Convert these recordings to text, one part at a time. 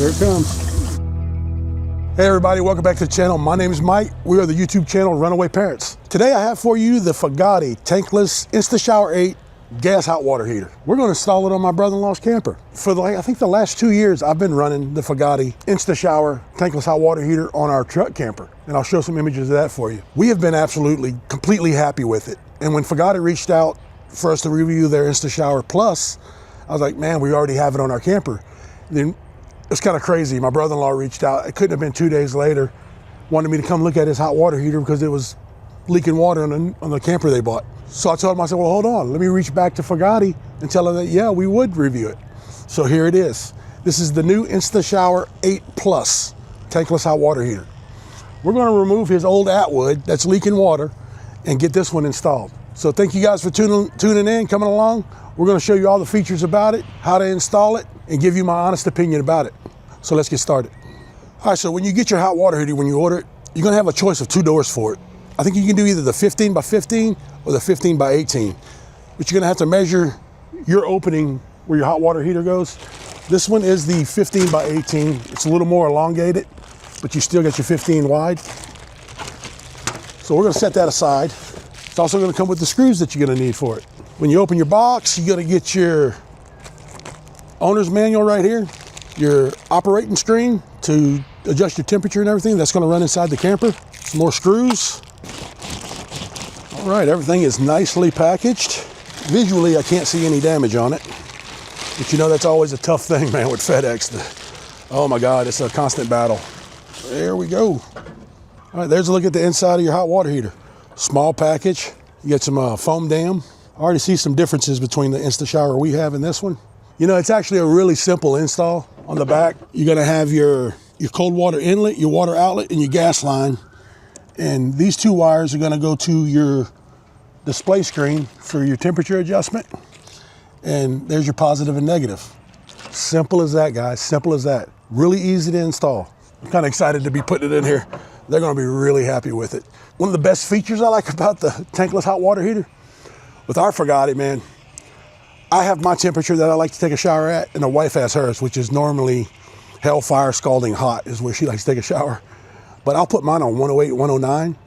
Here it comes. Hey everybody, welcome back to the channel. My name is Mike. We are the YouTube channel Runaway Parents. Today I have for you the Fogatti Tankless InstaShower 8 gas hot water heater. We're going to install it on my brother-in-law's camper. For I think the last 2 years, I've been running the Fogatti InstaShower Tankless hot water heater on our truck camper. And I'll show some images of that for you. We have been absolutely, completely happy with it. And when Fogatti reached out for us to review their InstaShower Plus, I was like, man, we already have it on our camper. Then it's kind of crazy. My brother-in-law reached out. It couldn't have been 2 days later. Wanted me to come look at his hot water heater because it was leaking water on the camper they bought. So I told him, I said, well, hold on. Let me reach back to Fogatti and tell them that, yeah, we would review it. So here it is. This is the new InstaShower 8 Plus tankless hot water heater. We're going to remove his old Atwood that's leaking water and get this one installed. So thank you guys for tuning in, coming along. We're going to show you all the features about it, how to install it, and give you my honest opinion about it. So let's get started. All right, so when you get your hot water heater, when you order it, you're gonna have a choice of 2 doors for it. I think you can do either the 15 by 15 or the 15 by 18. But you're gonna have to measure your opening where your hot water heater goes. This one is the 15 by 18. It's a little more elongated, but you still get your 15 wide. So we're gonna set that aside. It's also gonna come with the screws that you're gonna need for it. When you open your box, you're gonna get your owner's manual right here, your operating screen to adjust your temperature and everything. That's going to run inside the camper. Some more screws. All right, everything is nicely packaged. Visually, I can't see any damage on it. But you know, that's always a tough thing, man, with FedEx. Oh my God, it's a constant battle. There we go. All right, there's a look at the inside of your hot water heater. Small package. You get some foam dam. I already see some differences between the InstaShower we have and this one. You know, it's actually a really simple install. On the back, you're gonna have your cold water inlet, your water outlet, and your gas line. And these 2 wires are gonna go to your display screen for your temperature adjustment. And there's your positive and negative. Simple as that, guys, simple as that. Really easy to install. I'm kind of excited to be putting it in here. They're gonna be really happy with it. One of the best features I like about the tankless hot water heater, with our Fogatti, man, I have my temperature that I like to take a shower at, and the wife has hers, which is normally hellfire scalding hot is where she likes to take a shower. But I'll put mine on 108, 109.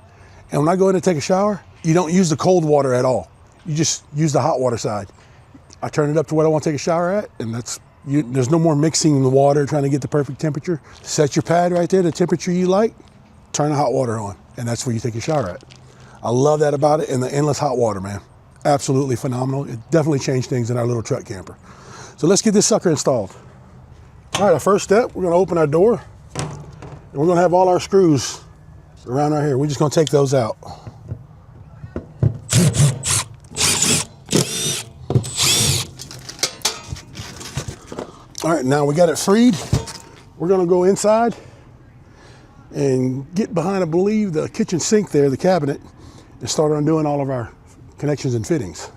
And when I go in to take a shower, you don't use the cold water at all. You just use the hot water side. I turn it up to what I want to take a shower at, and there's no more mixing the water, trying to get the perfect temperature. Set your pad right there, the temperature you like, turn the hot water on, and that's where you take your shower at. I love that about it, and the endless hot water, man. Absolutely phenomenal. It definitely changed things in our little truck camper. So let's get this sucker installed. All right, our first step, we're gonna open our door, and we're gonna have all our screws around right here. We're just gonna take those out. All right, now we got it freed. We're gonna go inside and get behind, I believe, the kitchen sink there, the cabinet, and start undoing all of our connections and fittings.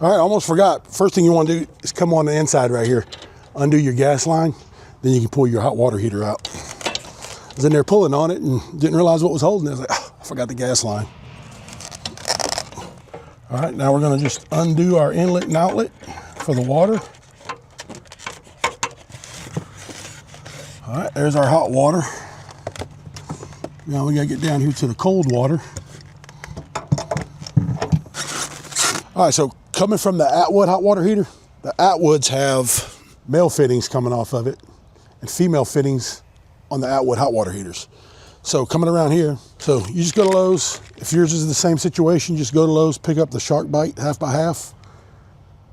All right, almost forgot. First thing you want to do is come on the inside right here, undo your gas line, then you can pull your hot water heater out. I was in there pulling on it and didn't realize what was holding it. I was like, oh, I forgot the gas line. All right, now we're going to just undo our inlet and outlet for the water. All right, there's our hot water. Now we got to get down here to the cold water. All right, so coming from the Atwood hot water heater, the Atwoods have male fittings coming off of it and female fittings on the Atwood hot water heaters. So coming around here, so you just go to Lowe's. If yours is the same situation, just go to Lowe's, pick up the Shark Bite 1/2x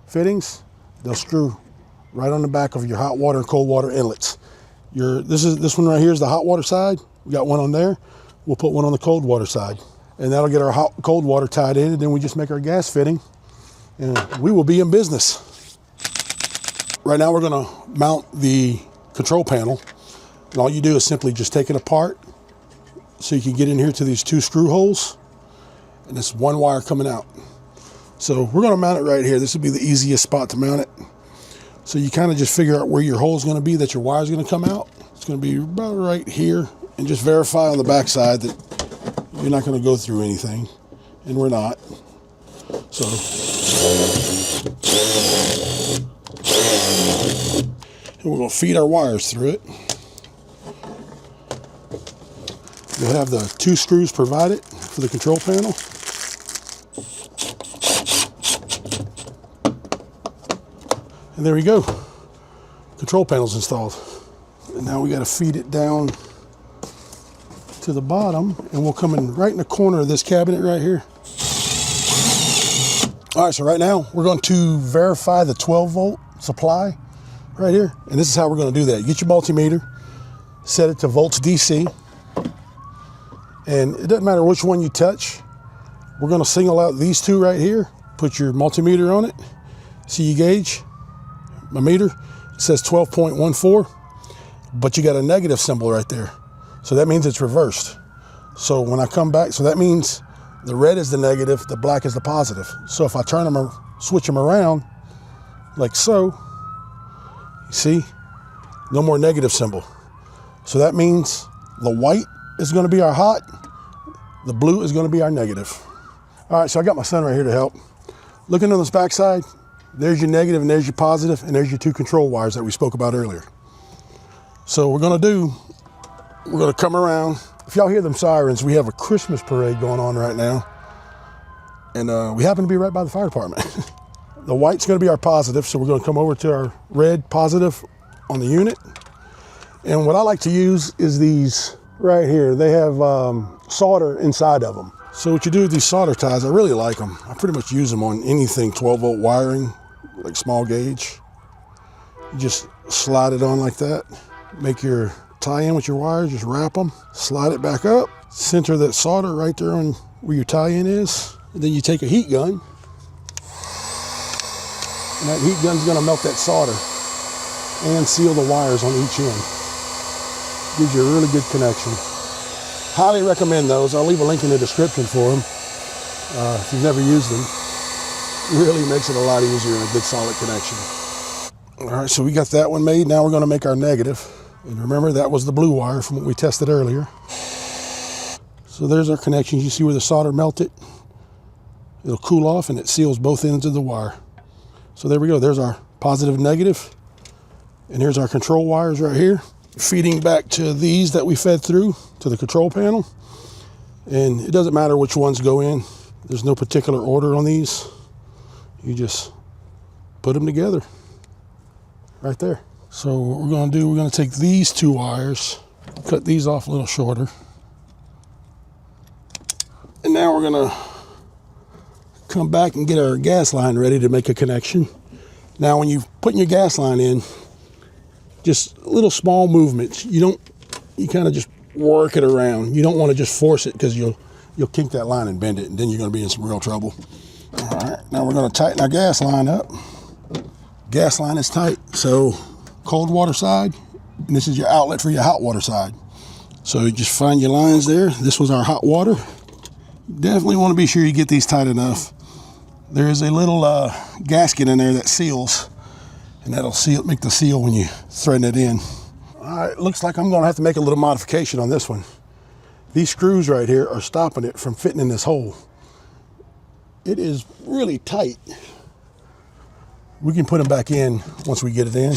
fittings. They'll screw right on the back of your hot water and cold water inlets. This one right here is the hot water side. We got one on there. We'll put one on the cold water side. And that'll get our cold water tied in, and then we just make our gas fitting, and we will be in business. Right now we're gonna mount the control panel, and all you do is simply just take it apart so you can get in here to these 2 screw holes, and it's 1 wire coming out. So we're gonna mount it right here. This would be the easiest spot to mount it. So you kind of just figure out where your hole is gonna be that your wire is gonna come out. It's gonna be about right here, and just verify on the back side that you're not going to go through anything, and we're not. So And we're going to feed our wires through it. You'll have the 2 screws provided for the control panel. And there we go. Control panel's installed. And now we got to feed it down to the bottom, and we'll come in right in the corner of this cabinet right here. All right, so right now we're going to verify the 12-volt supply right here. And this is how we're going to do that. You get your multimeter, set it to volts DC. And it doesn't matter which one you touch. We're going to single out these 2 right here. Put your multimeter on it. See your gauge, my meter. It says 12.14, but you got a negative symbol right there. So that means it's reversed. So when I come back, so that means the red is the negative, the black is the positive. So if I turn them or switch them around, like so, you see, no more negative symbol. So that means the white is going to be our hot, the blue is going to be our negative. All right, so I got my son right here to help. Looking on this back side, there's your negative and there's your positive, and there's your 2 control wires that we spoke about earlier. So we're going to come around. If y'all hear them sirens, we have a Christmas parade going on right now. And we happen to be right by the fire department. The white's going to be our positive, so we're going to come over to our red positive on the unit. And what I like to use is these right here. They have solder inside of them. So what you do with these solder ties, I really like them. I pretty much use them on anything 12-volt wiring, like small gauge. You just slide it on like that. Make your tie in with your wires, just wrap them, slide it back up, center that solder right there on where your tie-in is. And then you take a heat gun, and that heat gun's gonna melt that solder and seal the wires on each end. Gives you a really good connection. Highly recommend those. I'll leave a link in the description for them. If you've never used them, it really makes it a lot easier and a good solid connection. All right, so we got that one made. Now we're gonna make our negative. And remember, that was the blue wire from what we tested earlier. So there's our connections. You see where the solder melted? It'll cool off and it seals both ends of the wire. So there we go. There's our positive and negative. And here's our control wires right here, feeding back to these that we fed through to the control panel. And it doesn't matter which ones go in. There's no particular order on these. You just put them together right there. So what we're going to do, we're going to take these 2 wires, cut these off a little shorter. And now we're going to come back and get our gas line ready to make a connection. Now when you're putting your gas line in, just little small movements. You kind of just work it around. You don't want to just force it, because you'll kink that line and bend it, and then you're going to be in some real trouble. All right, now we're going to tighten our gas line up. Gas line is tight, so cold water side, and this is your outlet for your hot water side. So you just find your lines there. This was our hot water. Definitely want to be sure you get these tight enough. There is a little gasket in there that seals, and that'll make the seal when you thread it in. All right, looks like I'm going to have to make a little modification on this one. These screws right here are stopping it from fitting in this hole. It is really tight. We can put them back in once we get it in.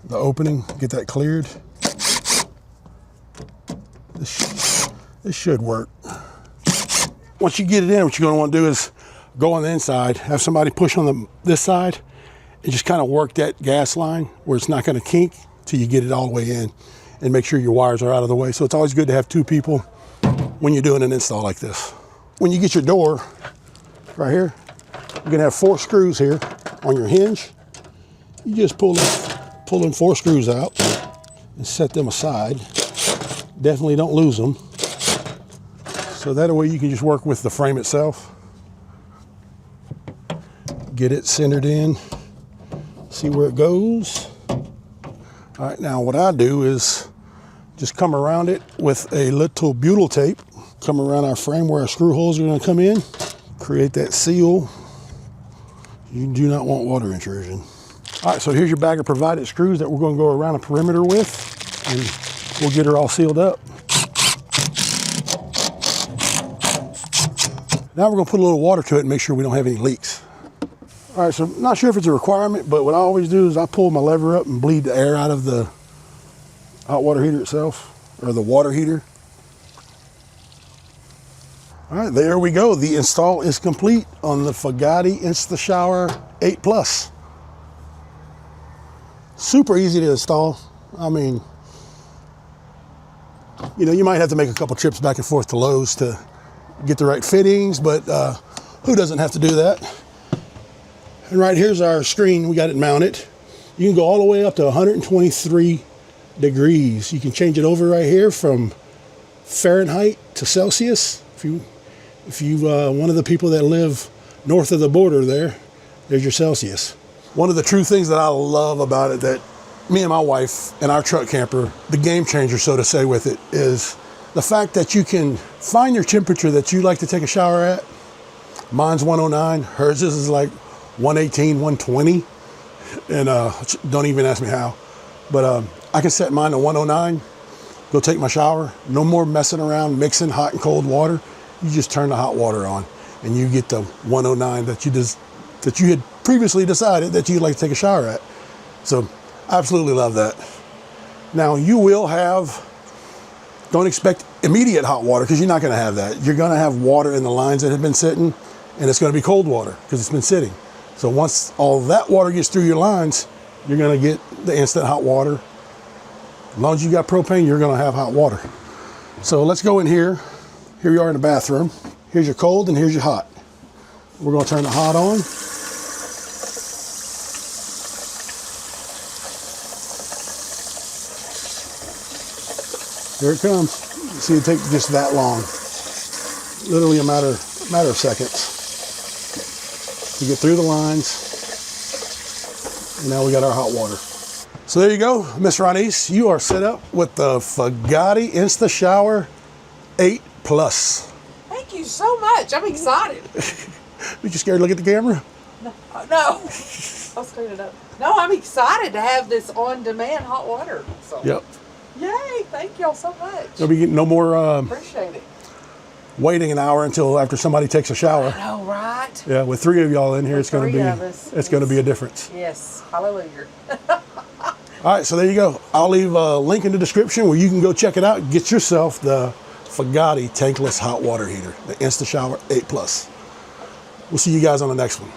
The opening, get that cleared. This should work. Once you get it in, what you're going to want to do is go on the inside, have somebody push on this side, and just kind of work that gas line where it's not going to kink till you get it all the way in, and make sure your wires are out of the way. So it's always good to have 2 people when you're doing an install like this. When you get your door right here, you're going to have 4 screws here on your hinge. You just pull them 4 screws out and set them aside. Definitely don't lose them. So that way you can just work with the frame itself. Get it centered in, see where it goes. All right, now what I do is just come around it with a little butyl tape, come around our frame where our screw holes are going to come in, create that seal. You do not want water intrusion. All right, so here's your bag of provided screws that we're going to go around a perimeter with, and we'll get her all sealed up. Now we're going to put a little water to it and make sure we don't have any leaks. All right, so I'm not sure if it's a requirement, but what I always do is I pull my lever up and bleed the air out of the hot water heater itself, or the water heater. All right, there we go. The install is complete on the Fogatti InstaShower 8 Plus. Super easy to install. I mean, you know, you might have to make a couple trips back and forth to Lowe's to get the right fittings, but who doesn't have to do that? And right here's our screen. We got it mounted. You can go all the way up to 123 degrees. You can change it over right here from Fahrenheit to Celsius. If you one of the people that live north of the border there's your Celsius. One of the true things that I love about it, that me and my wife and our truck camper, the game changer, so to say, with it, is the fact that you can find your temperature that you like to take a shower at. Mine's 109. Hers is like 118, 120. And don't even ask me how. But I can set mine to 109, go take my shower. No more messing around mixing hot and cold water. You just turn the hot water on and you get the 109 that you had previously decided that you'd like to take a shower at. So absolutely love that. Now you will don't expect immediate hot water, because you're not going to have that. You're going to have water in the lines that have been sitting, and it's going to be cold water because it's been sitting. So once all that water gets through your lines, you're going to get the instant hot water. As long as you got propane, you're going to have hot water. So let's go in here. Here we are in the bathroom. Here's your cold and here's your hot. We're going to turn the hot on. There it comes. See, it takes just that long. Literally a matter of seconds to get through the lines. And now we got our hot water. So there you go, Miss Ronise. You are set up with the Fogatti InstaShower 8 Plus. Thank you so much. I'm excited. Were you scared to look at the camera? No. I'll straighten it up. No, I'm excited to have this on-demand hot water. So. Yep. Yay! Thank y'all so much. There'll be no more appreciate it. Waiting an hour until after somebody takes a shower. I know, right? Yeah, with 3 of y'all in here, it's going to be a difference. Yes, hallelujah. All right, so there you go. I'll leave a link in the description where you can go check it out. Get yourself the Fogatti tankless hot water heater, the InstaShower 8 Plus. We'll see you guys on the next one.